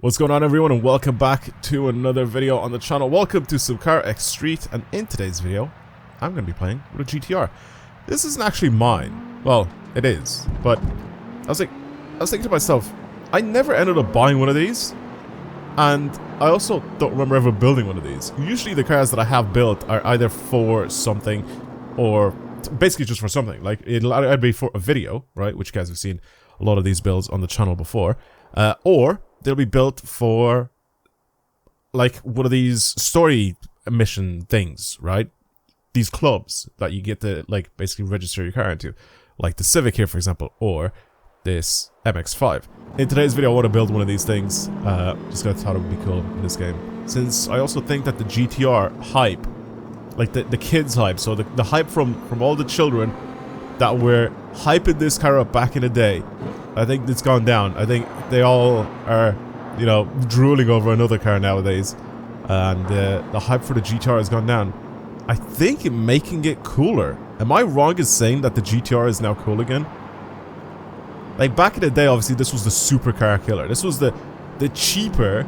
What's going on, everyone, and welcome back to another video on the channel. Welcome to some Carx Street, and in today's video I'm going to be playing with a GTR. This isn't actually mine. Well, it is, but I was thinking to myself, I never ended up buying one of these, and I also don't remember ever building one of these. Usually the cars that I have built are either for something or basically just for something. Like, it'll either be for a video, right, which you guys have seen a lot of these builds on the channel before, or they'll be built for, like, one of these story mission things, right? These clubs that you get to, like, basically register your car into. Like the Civic here, for example, or this MX-5. In today's video, I want to build one of these things. Just because I thought it would be cool in this game. Since I also think that the GTR hype, like the kids hype, so the hype from all the children that were hyping this car up back in the day, I think it's gone down. I think they all are, you know, drooling over another car nowadays. And the hype for the GTR has gone down. I think making it cooler. Am I wrong in saying that the GTR is now cool again? Like, back in the day, obviously, this was the supercar killer. This was the cheaper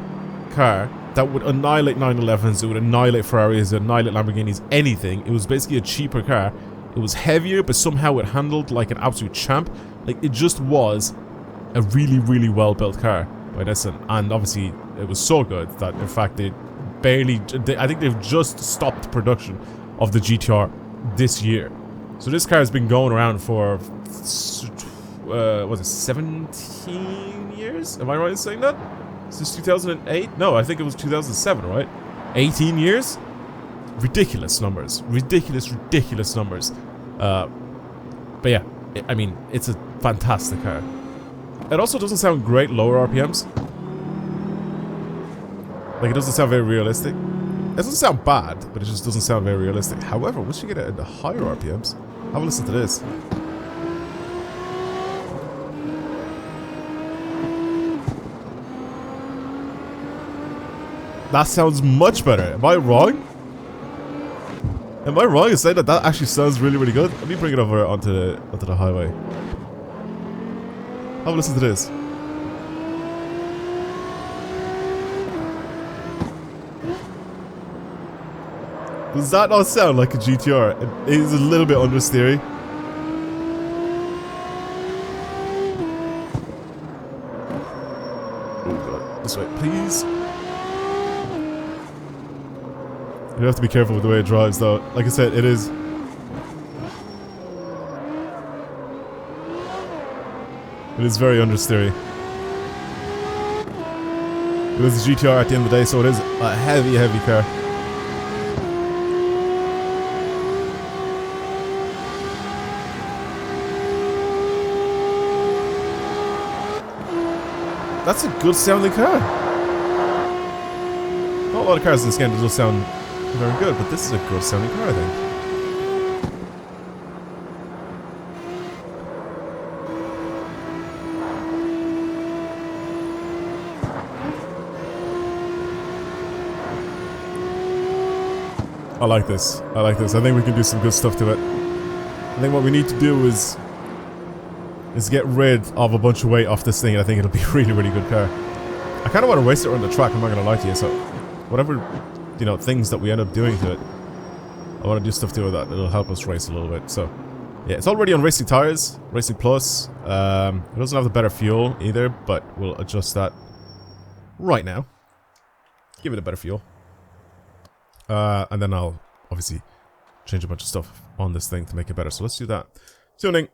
car that would annihilate 911s, it would annihilate Ferraris, it would annihilate Lamborghinis, anything. It was basically a cheaper car. It was heavier, but somehow it handled like an absolute champ. Like, it just was a really, really well-built car by Nissan. And obviously, it was so good that, in fact, I think they've just stopped production of the GTR this year. So this car has been going around for, was it 17 years? Am I right in saying that? Since 2008? No, I think it was 2007, right? 18 years? Ridiculous numbers. Ridiculous numbers. But yeah, I mean, it's a fantastic car. It also doesn't sound great lower RPMs. Like, it doesn't sound very realistic. It doesn't sound bad, but it just doesn't sound very realistic. However, once you get it at the higher RPMs, have a listen to this. That sounds much better. Am I wrong? Am I wrong in saying that that actually sounds really, really good? Let me bring it over onto the highway. Have a listen to this. Does that not sound like a GTR? It is a little bit understeery. Oh god, this way, please. You have to be careful with the way it drives, though. Like I said, it is. It is very understeery. It is a GTR at the end of the day, so it is a heavy, heavy car. That's a good sounding car. Not a lot of cars in this game that just sound very good, but this is a good sounding car, I think. I like this. I like this. I think we can do some good stuff to it. I think what we need to do is get rid of a bunch of weight off this thing, and I think it'll be a really, really good car. I kind of want to race it around the track, I'm not going to lie to you, so whatever, you know, things that we end up doing to it, I want to do stuff to it that it'll help us race a little bit. So yeah, it's already on racing tires, Racing Plus. It doesn't have the better fuel either, but we'll adjust that right now. Give it a better fuel. And then I'll obviously change a bunch of stuff on this thing to make it better. So let's do that. Tuning.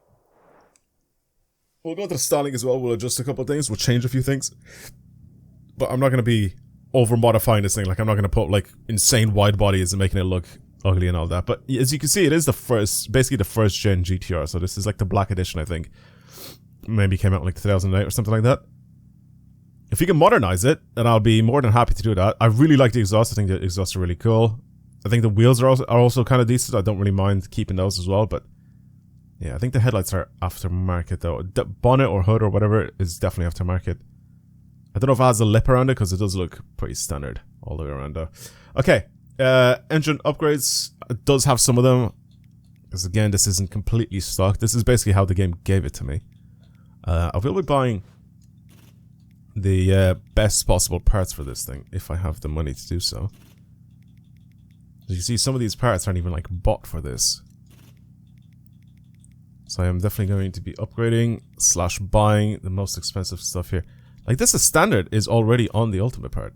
We'll go to the styling as well. We'll adjust a couple of things. We'll change a few things. But I'm not going to be over-modifying this thing. Like, I'm not going to put, like, insane wide bodies and making it look ugly and all that. But as you can see, it is the first, basically the first-gen GTR. So this is, like, the black edition, I think. Maybe came out in, like, 2008 or something like that. If you can modernize it, then I'll be more than happy to do that. I really like the exhaust. I think the exhausts are really cool. I think the wheels are also kind of decent. I don't really mind keeping those as well, but yeah, I think the headlights are aftermarket though. The bonnet or hood or whatever is definitely aftermarket. I don't know if it has a lip around it because it does look pretty standard all the way around though. Okay, engine upgrades. It does have some of them. Because again, this isn't completely stock. This is basically how the game gave it to me. I will be buying the best possible parts for this thing, if I have the money to do so. As you see, some of these parts aren't even like bought for this. So I am definitely going to be upgrading / buying the most expensive stuff here. Like this is standard is already on the ultimate part.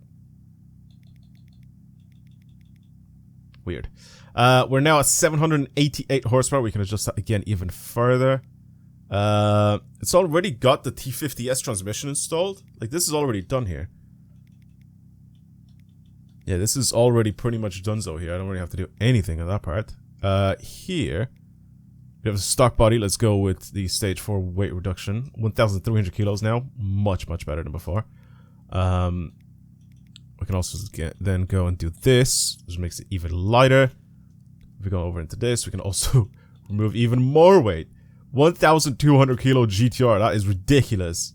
Weird. We're now at 788 horsepower. We can adjust that again even further. It's already got the T50S transmission installed. Like this is already done here. Yeah, this is already pretty much donezo here. I don't really have to do anything on that part. Here we have a stock body. Let's go with the stage 4 weight reduction. 1,300 kilos now. Much better than before. We can also then go and do this, which makes it even lighter. If we go over into this, we can also remove even more weight. 1,200 kilo GTR. That is ridiculous.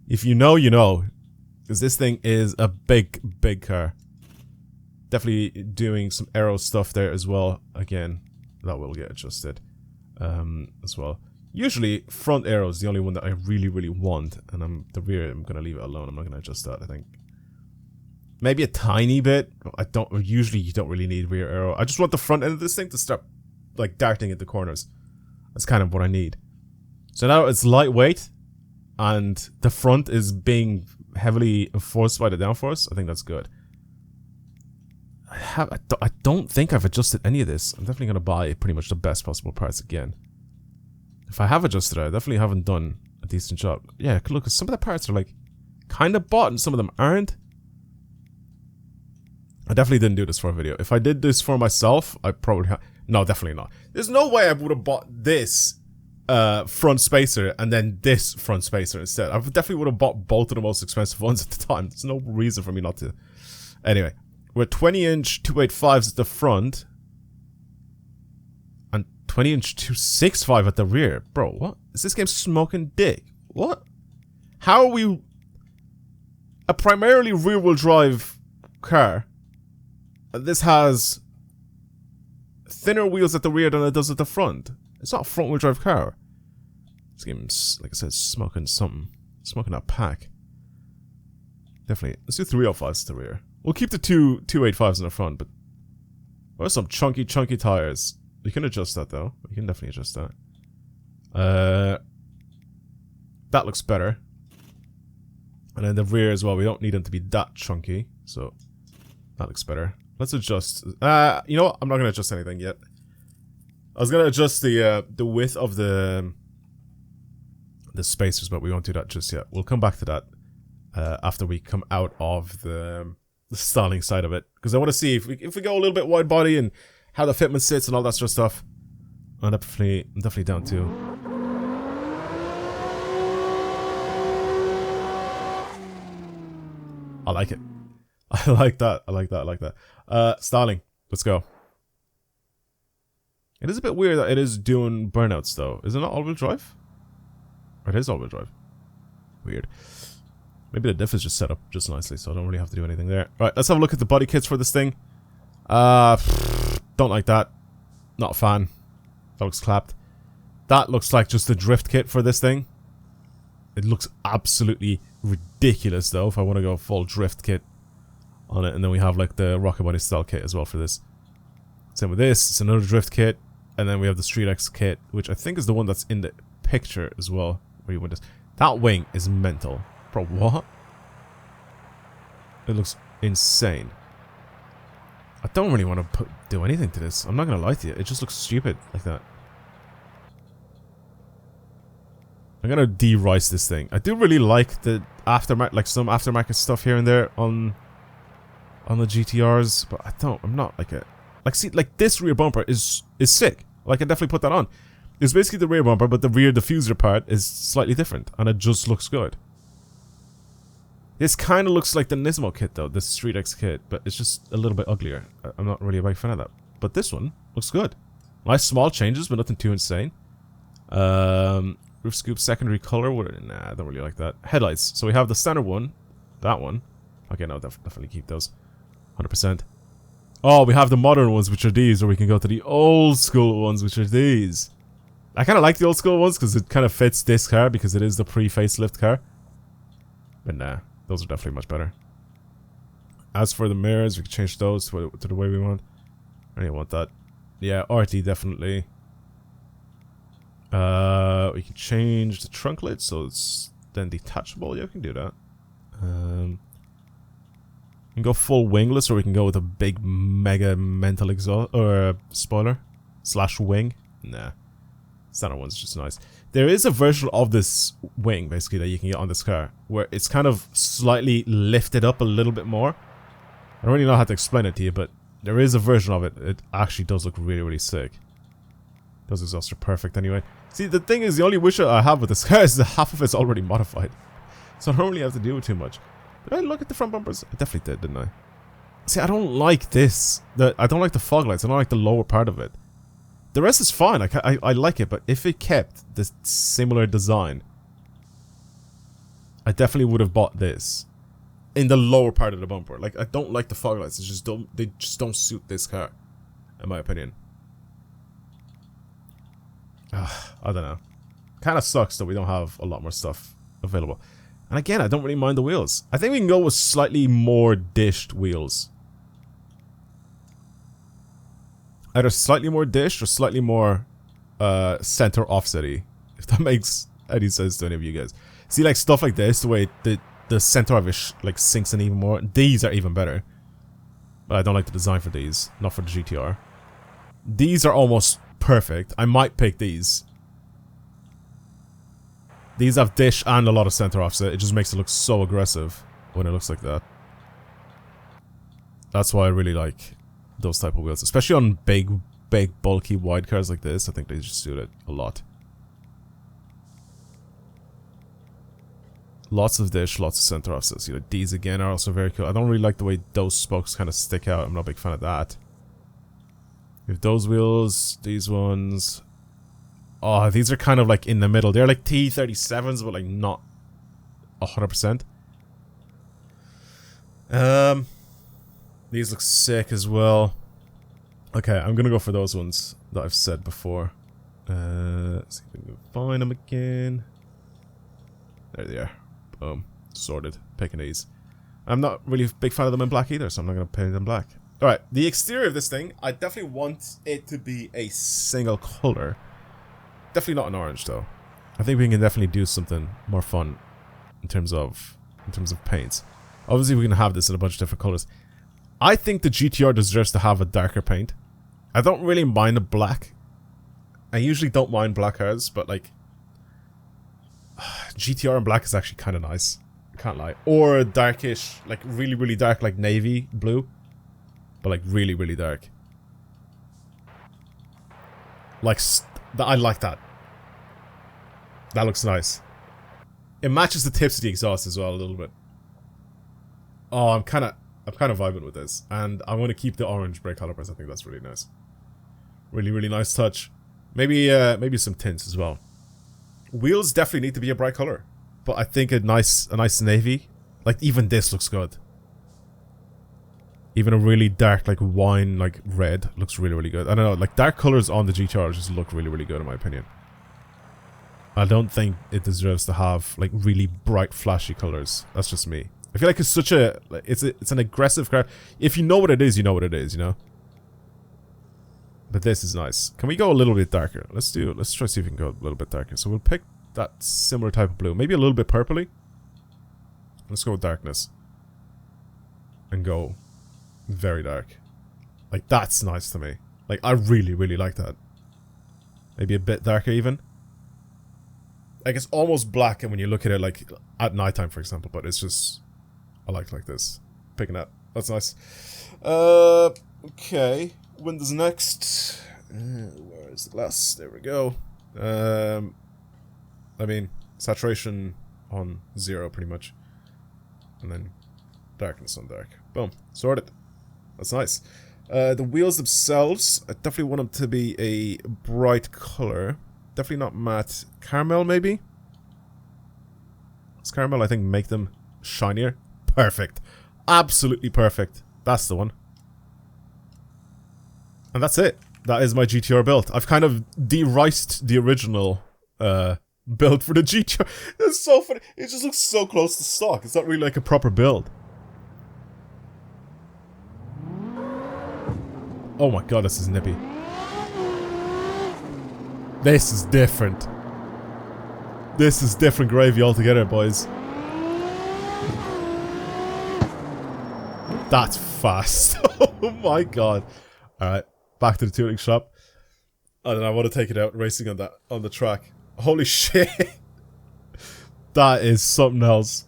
If you know, you know. Because this thing is a big car. Definitely doing some aero stuff there as well. Again, that will get adjusted as well. Usually, front aero is the only one that I really want. And the rear, I'm going to leave it alone. I'm not going to adjust that, I think. Maybe a tiny bit. Usually you don't really need rear aero. I just want the front end of this thing to start like darting into corners. That's kind of what I need. So now it's lightweight and the front is being heavily enforced by the downforce. I think that's good. I don't think I've adjusted any of this. I'm definitely going to buy pretty much the best possible parts again. If I have adjusted it, I definitely haven't done a decent job. Yeah, look, some of the parts are like kind of bought and some of them aren't. I definitely didn't do this for a video. If I did this for myself, I probably no, definitely not. There's no way I would have bought this front spacer and then this front spacer instead. I definitely would have bought both of the most expensive ones at the time. There's no reason for me not to. Anyway, we're 20-inch 285s at the front and 20-inch 265 at the rear. Bro, what? Is this game smoking dick? What? How are we a primarily rear-wheel drive car? This has thinner wheels at the rear than it does at the front. It's not a front-wheel drive car. This game's, like I said, smoking something. Smoking that pack. Definitely. Let's do 305s at the rear. We'll keep the 285s in the front, but what are some chunky tires? We can adjust that, though. We can definitely adjust that. That looks better. And then the rear as well. We don't need them to be that chunky, so that looks better. Let's adjust. You know what? I'm not gonna adjust anything yet. I was gonna adjust the width of the spacers, but we won't do that just yet. We'll come back to that after we come out of the styling side of it, because I want to see if we go a little bit wide body and how the fitment sits and all that sort of stuff. I'm definitely down too. I like it. I like that. I like that. Styling. Let's go. It is a bit weird that it is doing burnouts though. Is it not all-wheel drive? Or it is all-wheel drive. Weird. Maybe the diff is just set up just nicely, so I don't really have to do anything there. Alright, let's have a look at the body kits for this thing. Don't like that. Not a fan. That looks clapped. That looks like just the drift kit for this thing. It looks absolutely ridiculous though if I want to go full drift kit on it. And then we have like the rocket body style kit as well for this. Same with this. It's another drift kit. And then we have the Street X kit, which I think is the one that's in the picture as well. Where you want this. That wing is mental. Bro, what? It looks insane. I don't really want to do anything to this. I'm not going to lie to you. It just looks stupid like that. I'm going to de-rice this thing. I do really like the aftermarket, like some aftermarket stuff here and there on the GTRs, but I'm not like a... Like, see, like this rear bumper is sick. Like, I can definitely put that on. It's basically the rear bumper, but the rear diffuser part is slightly different, and it just looks good. This kind of looks like the Nismo kit, though, the Street X kit, but it's just a little bit uglier. I'm not really a big fan of that. But this one looks good. Nice small changes, but nothing too insane. Roof scoop secondary color. Nah, I don't really like that. Headlights. So we have the standard one. That one. Okay, no, definitely keep those. 100%. Oh, we have the modern ones, which are these, or we can go to the old school ones, which are these. I kind of like the old school ones because it kind of fits this car because it is the pre-facelift car. But nah, those are definitely much better. As for the mirrors, we can change those to the way we want. I don't want that. Yeah, RT definitely. We can change the trunk lid so it's then detachable. Yeah, we can do that. We can go full wingless, or we can go with a big mega mental exhaust or spoiler / wing. Nah, standard one's just nice. There is a version of this wing basically that you can get on this car where it's kind of slightly lifted up a little bit more. I don't really know how to explain it to you, but there is a version of it. It actually does look really, really sick. Those exhausts are perfect anyway. See, the thing is, the only issue I have with this car is that half of it's already modified. So I don't really have to deal with too much. Did I look at the front bumpers? I definitely did, didn't I? See, I don't like this. I don't like the fog lights. I don't like the lower part of it. The rest is fine. I like it, but if it kept this similar design, I definitely would have bought this in the lower part of the bumper. Like, I don't like the fog lights. They just don't suit this car, in my opinion. I don't know. Kind of sucks that we don't have a lot more stuff available. And again, I don't really mind the wheels. I think we can go with slightly more dished wheels. Either slightly more dished or slightly more center offsetty. If that makes any sense to any of you guys. See, like stuff like this, the way the center of it like sinks in even more. These are even better. But I don't like the design for these. Not for the GTR. These are almost perfect. I might pick these. These have dish and a lot of center offset. It just makes it look so aggressive when it looks like that. That's why I really like those type of wheels. Especially on big, bulky, wide cars like this. I think they just suit it a lot. Lots of dish, lots of center offsets. You know, these again are also very cool. I don't really like the way those spokes kind of stick out. I'm not a big fan of that. We have those wheels, these ones. Oh, these are kind of like in the middle. They're like T37s, but like not 100%. These look sick as well. Okay, I'm gonna go for those ones that I've said before. See if we can find them again. There they are. Boom. Sorted. Picking these. I'm not really a big fan of them in black either, so I'm not gonna paint them black. Alright, the exterior of this thing, I definitely want it to be a single color. Definitely not an orange though. I think we can definitely do something more fun in terms of paints. Obviously we can have this in a bunch of different colors. I think the GTR deserves to have a darker paint. I don't really mind the black. I usually don't mind black cars, but like GTR in black is actually kind of nice. I can't lie. Or a darkish, like really, really dark, like navy blue. But like really, really dark. Like, I like that. That looks nice. It matches the tips of the exhaust as well a little bit. Oh, I'm kind of vibing with this. And I want to keep the orange brake calipers. I think that's really nice. Really, really nice touch. Maybe some tints as well. Wheels definitely need to be a bright color. But I think a nice navy. Like, even this looks good. Even a really dark, like, wine, like, red looks really, really good. I don't know, like, dark colors on the GTR just look really, really good in my opinion. I don't think it deserves to have, like, really bright, flashy colors. That's just me. I feel like it's such a, like, it's an aggressive car. If you know what it is, you know what it is, you know? But this is nice. Can we go a little bit darker? Let's try to see if we can go a little bit darker. So we'll pick that similar type of blue. Maybe a little bit purpley. Let's go with darkness. And go very dark. Like, that's nice to me. Like, I really, really like that. Maybe a bit darker even. Like, it's almost black and when you look at it, like, at nighttime, for example. But it's just, I like this. Picking that. That's nice. Okay. Windows next. Where is the glass? There we go. I mean, saturation on 0 pretty much. And then darkness on dark. Boom. Sorted. That's nice. The wheels themselves, I definitely want them to be a bright color. Definitely not matte. Caramel, maybe? Does caramel, I think, make them shinier? Perfect. Absolutely perfect. That's the one. And that's it. That is my GTR build. I've kind of de-riced the original build for the GTR. That's so funny. It just looks so close to stock. It's not really like a proper build. Oh my god, this is nippy. This is different. This is different gravy altogether, boys. That's fast. Oh my god. Alright, back to the tuning shop. And then I want to take it out racing on the track. Holy shit. That is something else.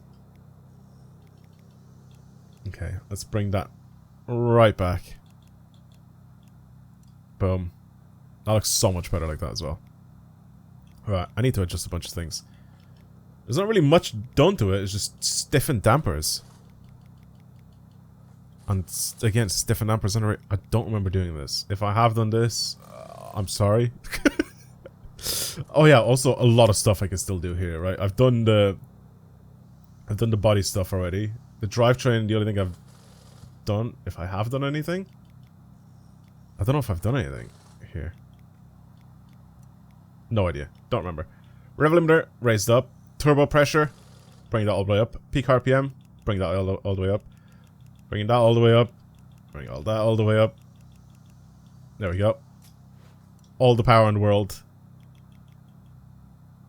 Okay, let's bring that right back. Boom. That looks so much better like that as well. Alright, I need to adjust a bunch of things. There's not really much done to it, it's just stiffened dampers. And again, stiffened dampers, I don't remember doing this. If I have done this, I'm sorry. Oh yeah, also a lot of stuff I can still do here, right? I've done the body stuff already. The drivetrain, the only thing I've done, if I have done anything. I don't know if I've done anything here. No idea. Don't remember. Rev limiter, raised up. Turbo pressure, bring that all the way up. Peak RPM, bring that all the way up. Bringing that all the way up. Bring all that all the way up. There we go. All the power in the world.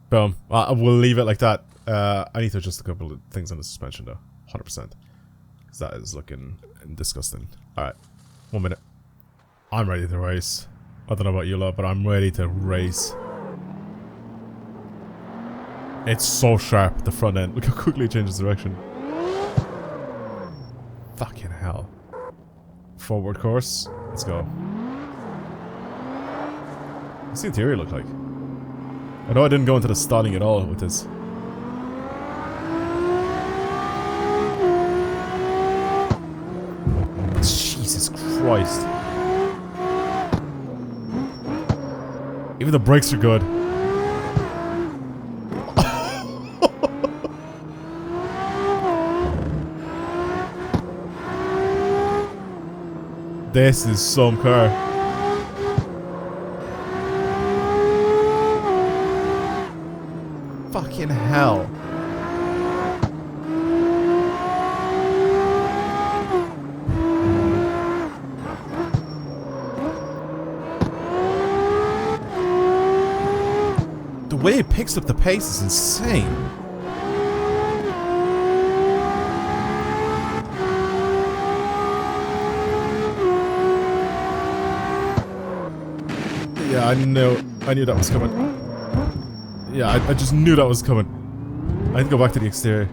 Boom. We'll leave it like that. I need to adjust a couple of things on the suspension though. 100%. Because that is looking disgusting. Alright. 1 minute. I'm ready to race. I don't know about you lot, but I'm ready to race. It's so sharp, the front end. Look how quickly it changes direction. Fucking hell. Forward course. Let's go. What's the interior look like? I know I didn't go into the styling at all with this. Jesus Christ. Even the brakes are good. This is some car. Fucking hell. The way it picks up the pace is insane. Yeah, I knew that was coming. Yeah, I just knew that was coming. I need to go back to the exterior.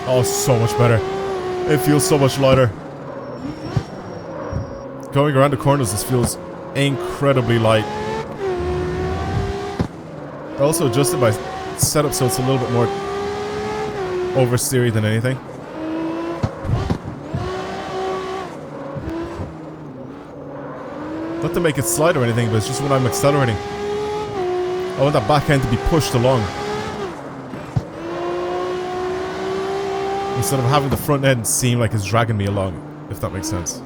Oh, so much better. It feels so much lighter. Going around the corners, this feels incredibly light. I also adjusted my setup so it's a little bit more oversteery than anything. Not to make it slide or anything, but it's just when I'm accelerating. I want that back end to be pushed along. Instead of having the front end seem like it's dragging me along, if that makes sense.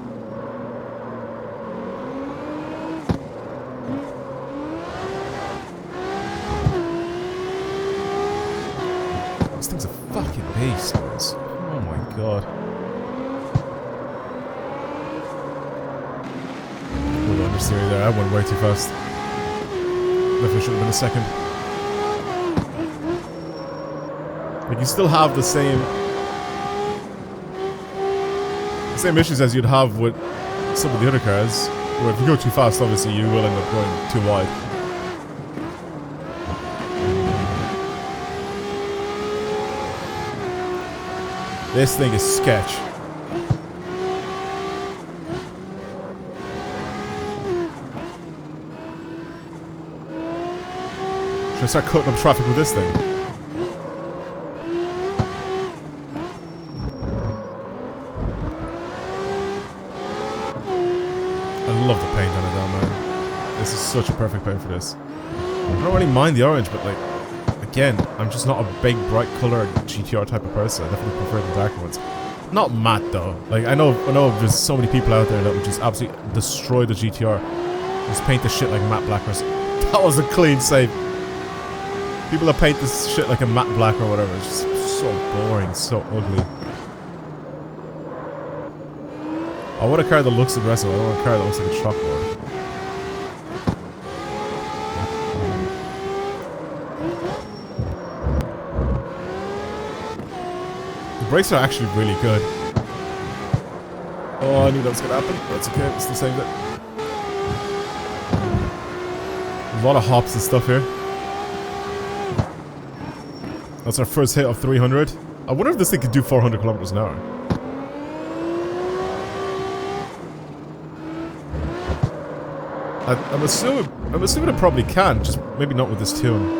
This thing's a fucking beast, guys. Oh my god. Hold on, understeer there. I went way too fast. Definitely should have been a second. Like, you still have the same issues as you'd have with some of the other cars, where if you go too fast, obviously you will end up going too wide. This thing is sketch. Should I start cutting up traffic with this thing? I love the paint on it though, man. This is such a perfect paint for this. I don't really mind the orange, but like, I again, I'm just not a big, bright color GTR type of person. I definitely prefer the darker ones. Not matte though. Like I know there's so many people out there that would just absolutely destroy the GTR. Just paint the shit like matte black or something. That was a clean save. People that paint this shit like a matte black or whatever. It's just so boring, so ugly. I want a car that looks aggressive. I don't want a car that looks like a chalkboard. The brakes are actually really good. Oh, I knew that was gonna happen. That's okay, we still saved it. A lot of hops and stuff here. That's our first hit of 300. I wonder if this thing could do 400 kilometers an hour. I'm assuming it probably can, just maybe not with this tune.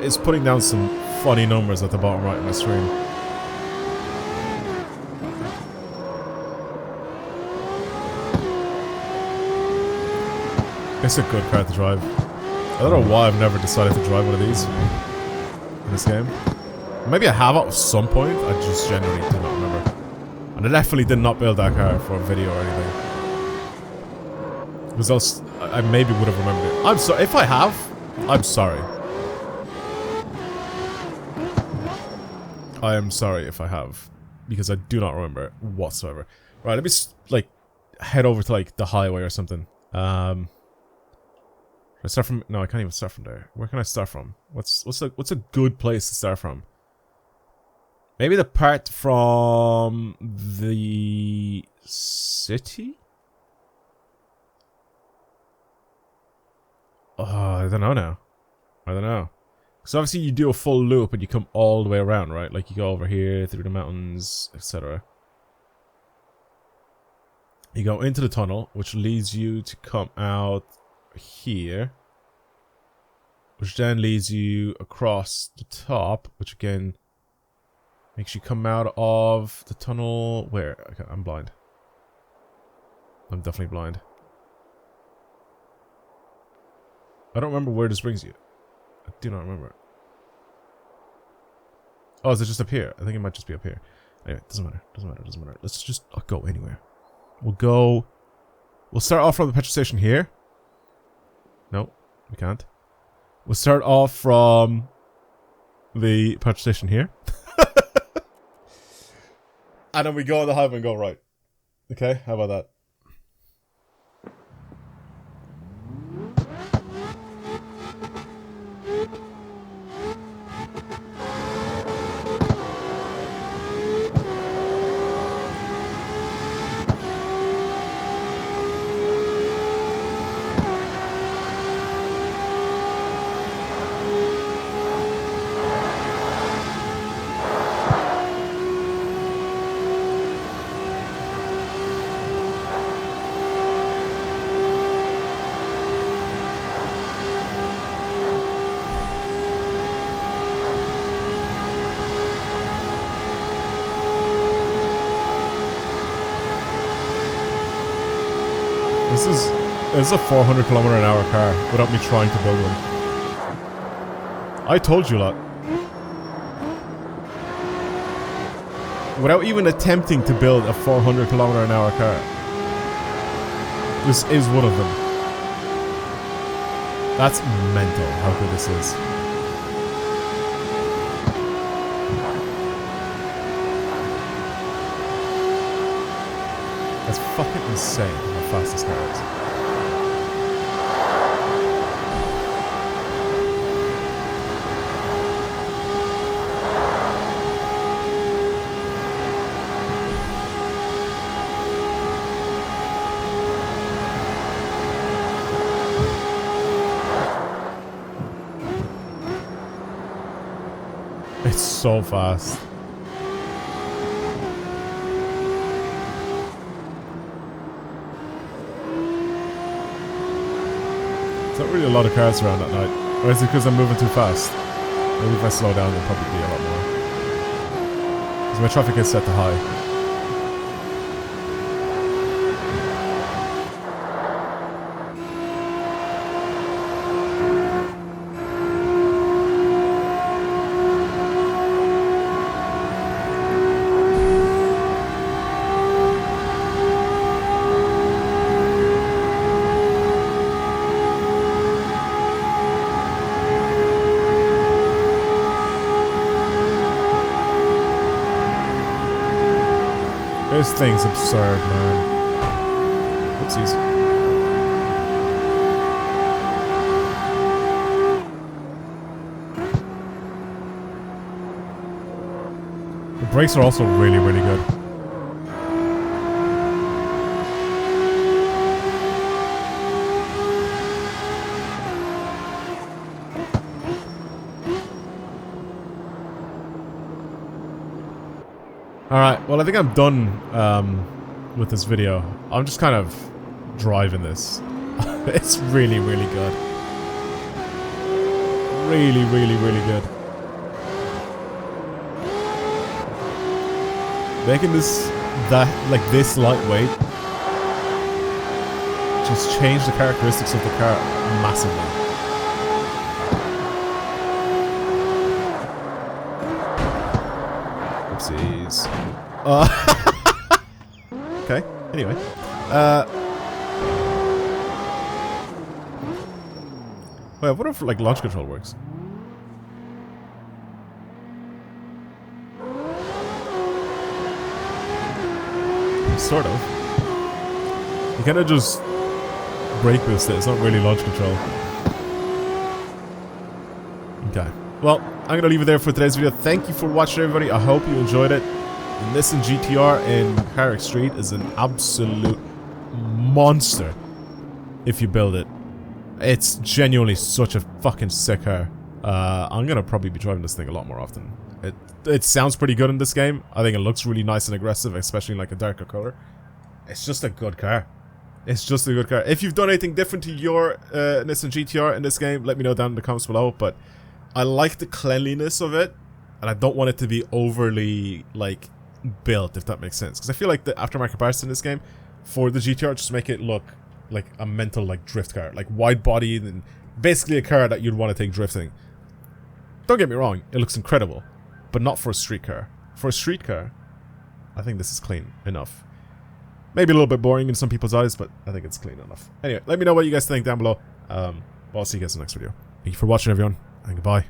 It's putting down some funny numbers at the bottom right of my screen. It's a good car to drive. I don't know why I've never decided to drive one of these in this game. Maybe I have at some point, I just genuinely do not remember. And I definitely did not build that car for a video or anything. Because else, I maybe would have remembered it. I'm sorry, if I have, I'm sorry. I am sorry if I have. Because I do not remember it whatsoever. Right, let me, like, head over to, like, the highway or something. Should I start from... No, I can't even start from there. Where can I start from? What's a good place to start from? Maybe the part from the city? Oh, I don't know now. I don't know. So obviously you do a full loop and you come all the way around, right? Like you go over here, through the mountains, etc. You go into the tunnel, which leads you to come out here. Which then leads you across the top, which again makes you come out of the tunnel. Where? Okay, I'm blind. I'm definitely blind. I don't remember where this brings you. I do not remember. Oh, is it just up here? I think it might just be up here. Anyway, doesn't matter. Doesn't matter. Doesn't matter. Let's just go anywhere. We'll start off from the petrol station here. No, we can't. We'll start off from the petrol station here. And then we go on the highway and go right. Okay, how about that? This is a 400 kilometer an hour car without me trying to build one. I told you that. Without even attempting to build a 400 kilometer an hour car. This is one of them. That's mental how good this is. That's fucking insane how fast this car is. It's so fast. There's not really a lot of cars around at night. Or is it because I'm moving too fast? Maybe if I slow down there'll probably be a lot more. Because my traffic is set to high. This thing's absurd, man. Oopsies. The brakes are also really, really good. Alright, well I think I'm done with this video. I'm just kind of driving this. It's really, really good. Really, really, really good. Making this, this lightweight just changed the characteristics of the car massively. Oopsies. Okay, anyway. Wait, I wonder if launch control works. Sort of. You kind of just brake boost it. It's not really launch control. Okay. Well, I'm going to leave it there for today's video. Thank you for watching, everybody. I hope you enjoyed it. The Nissan GTR in Carx Street is an absolute monster if you build it. It's genuinely such a fucking sick car. I'm going to probably be driving this thing a lot more often. It sounds pretty good in this game. I think it looks really nice and aggressive, especially in a darker color. It's just a good car. It's just a good car. If you've done anything different to your Nissan GTR in this game, let me know down in the comments below. But I like the cleanliness of it, and I don't want it to be overly built, if that makes sense. Because I feel like the aftermarket parts in this game for the GTR just make it look like a mental drift car, wide bodied and basically a car that you'd want to take drifting. Don't get me wrong, it looks incredible. But not for a street car. For a street car, I think this is clean enough. Maybe a little bit boring in some people's eyes, but I think it's clean enough. Anyway, let me know what you guys think down below. I'll see you guys in the next video. Thank you for watching, everyone, and goodbye.